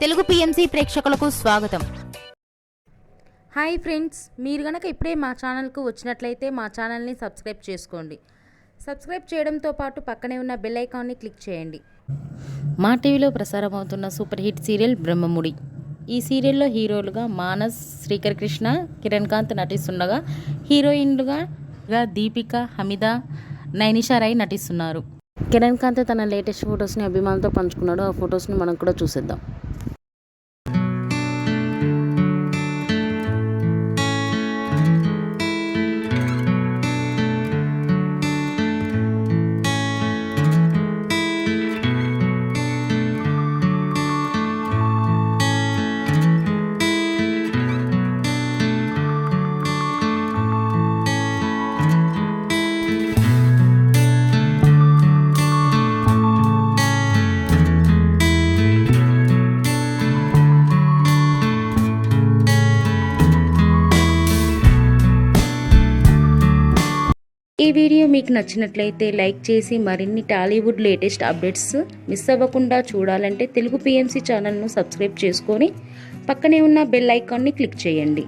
Telugu PMC ప్రేక్షకులకు స్వాగతం. Hi friends, మీరు గనక ఇప్పుడే మా ఛానల్కు వచ్చినట్లయితే మా ఛానల్ని సబ్స్క్రైబ్ చేసుకోండి. సబ్స్క్రైబ్ చేయడంతో పాటు పక్కనే ఉన్న బెల్ ఐకాన్ని క్లిక్ చేయండి. మా టీవీలో ప్రసారం అవుతున్న సూపర్ హిట్ సీరియల్ బ్రహ్మముడి. ఈ సీరియల్లో హీరోలుగా మానస్, శ్రీకర్ కృష్ణ, కిరణ్ కాంత్ నటిస్తుండగా హీరోయిన్లుగా దీపిక, హమీద, నైనిషా రాయ్ నటిస్తున్నారు. కిరణ్ కాంత్ తన లేటెస్ట్ ఫొటోస్ని అభిమానులతో పంచుకున్నాడు. ఆ ఫొటోస్ని మనం కూడా చూసేద్దాం. ఈ వీడియో మీకు నచ్చినట్లయితే లైక్ చేసి మరిన్ని టాలీవుడ్ లేటెస్ట్ అప్డేట్స్ మిస్ అవ్వకుండా చూడాలంటే తెలుగు పిఎంసి ఛానల్ను సబ్స్క్రైబ్ చేసుకొని పక్కనే ఉన్న బెల్ ఐకాన్ని క్లిక్ చేయండి.